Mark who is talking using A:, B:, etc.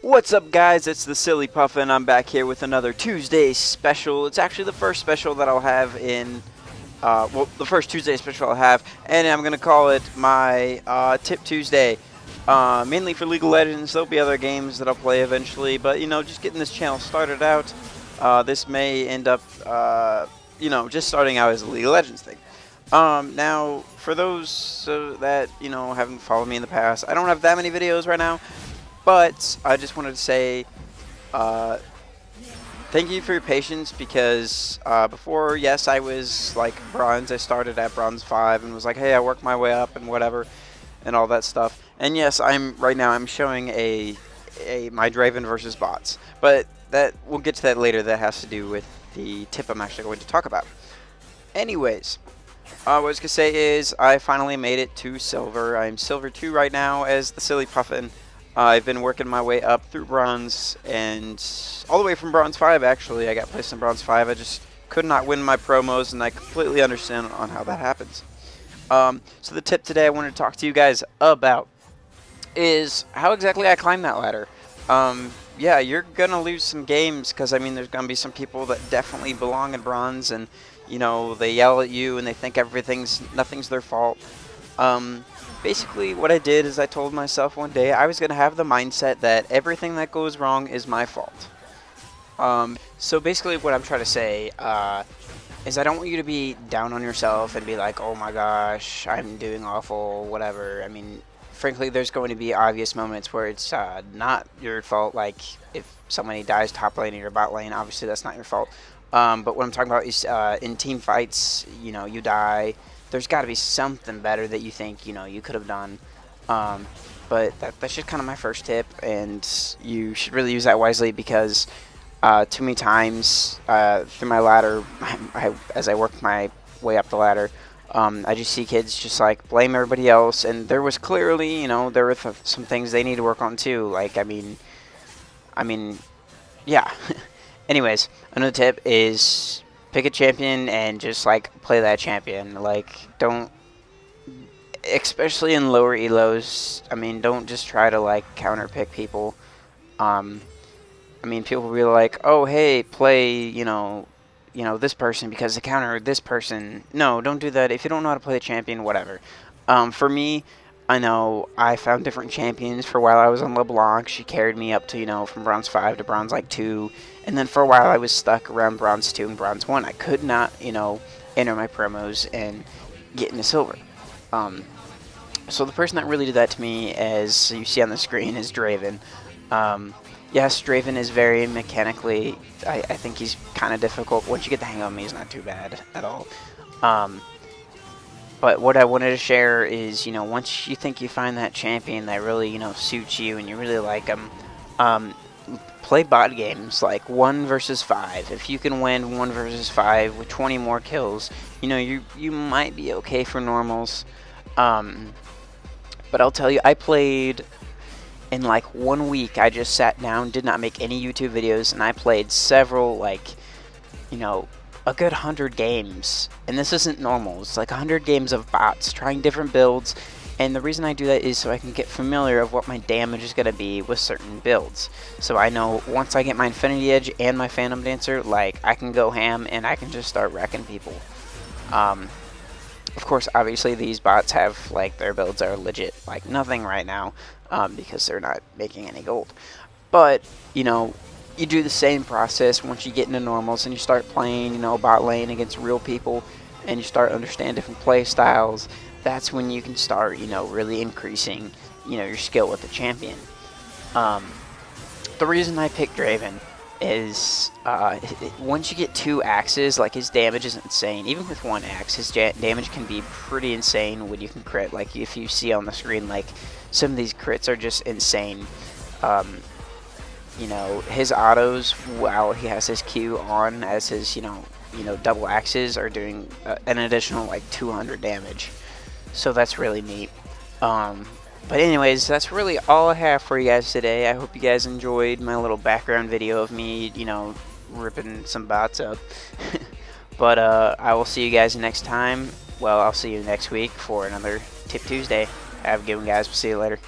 A: What's up, guys? It's the Silly Puffin. I'm back here with another Tuesday special. It's actually the first special that I'll have in, well, the first Tuesday special I'll have, and I'm going to call it my Tip Tuesday. Mainly for League of Legends. There'll be other games that I'll play eventually, but, you know, just getting this channel started out, this may end up, you know, just starting out as a League of Legends thing. Now, for those that, you know, haven't followed me in the past, I don't have that many videos right now. But I just wanted to say thank you for your patience, because before, yes, I was like bronze. I started at bronze 5 and was like, hey, I worked my way up and whatever and all that stuff. And yes, right now I'm showing my Draven versus bots. But we'll get to that later. That has to do with the tip I'm actually going to talk about. Anyways, what I was going to say is I finally made it to silver. I'm silver 2 right now as the Silly Puffin. I've been working my way up through bronze, and all the way from bronze 5 actually. I got placed in bronze 5. I just could not win my promos, and I completely understand on how that happens. So the tip today I wanted to talk to you guys about is how exactly I climbed that ladder. Yeah, you're going to lose some games, because I mean there's going to be some people that definitely belong in bronze, and you know, they yell at you and they think nothing's their fault. Basically, what I did is I told myself one day I was going to have the mindset that everything that goes wrong is my fault. So basically what I'm trying to say is I don't want you to be down on yourself and be like, oh my gosh, I'm doing awful, whatever. I mean, frankly, there's going to be obvious moments where it's not your fault, like if somebody dies top lane or your bot lane, obviously that's not your fault. But what I'm talking about is in team fights, you know, you die. There's got to be something better that you think, you know, you could have done. But that's just kind of my first tip, and you should really use that wisely, because too many times through my ladder, as I work my way up the ladder, I just see kids just like blame everybody else, and there was clearly, you know, there were some things they need to work on too. Like, I mean, yeah. Anyways, another tip is pick a champion and just like play that champion. Like, don't, especially in lower elos, I mean, don't just try to like counter pick people. I mean, people will be like, oh hey, play, you know this person because they counter this person. No, don't do that. If you don't know how to play the champion, whatever. For me, I know I found different champions. For a while I was on LeBlanc. She carried me up to, you know, from bronze 5 to bronze like 2. And then for a while I was stuck around bronze 2 and bronze 1. I could not, you know, enter my promos and get into silver. So the person that really did that to me, as you see on the screen, is Draven. Yes, Draven is very mechanically, I think he's kind of difficult. Once you get the hang of him, he's not too bad at all. But what I wanted to share is, you know, once you think you find that champion that really, you know, suits you and you really like him, play bot games like 1 versus 5. If you can win 1 versus 5 with 20 more kills, you know, you might be okay for normals. But I'll tell you, I played in like 1 week. I just sat down, did not make any YouTube videos, and I played several, like, you know, a good 100 games. And this isn't normal. It's like 100 games of bots, trying different builds. And the reason I do that is so I can get familiar of what my damage is going to be with certain builds. So I know once I get my Infinity Edge and my Phantom Dancer, like, I can go ham and I can just start wrecking people. Of course, obviously these bots have, like, their builds are legit like nothing right now, because they're not making any gold. But, you know, you do the same process once you get into normals and you start playing, you know, bot lane against real people, and you start understanding different play styles. That's when you can start, you know, really increasing, you know, your skill with the champion. The reason I picked Draven is once you get 2 axes, like, his damage is insane. Even with 1 axe, his damage can be pretty insane when you can crit. Like, if you see on the screen, like, some of these crits are just insane. You know, his autos, while he has his Q on as his, you know, double axes, are doing an additional like 200 damage. So that's really neat. But anyways, that's really all I have for you guys today. I hope you guys enjoyed my little background video of me, you know, ripping some bots up. But I will see you guys next time. Well, I'll see you next week for another Tip Tuesday. Have a good one, guys. We'll see you later.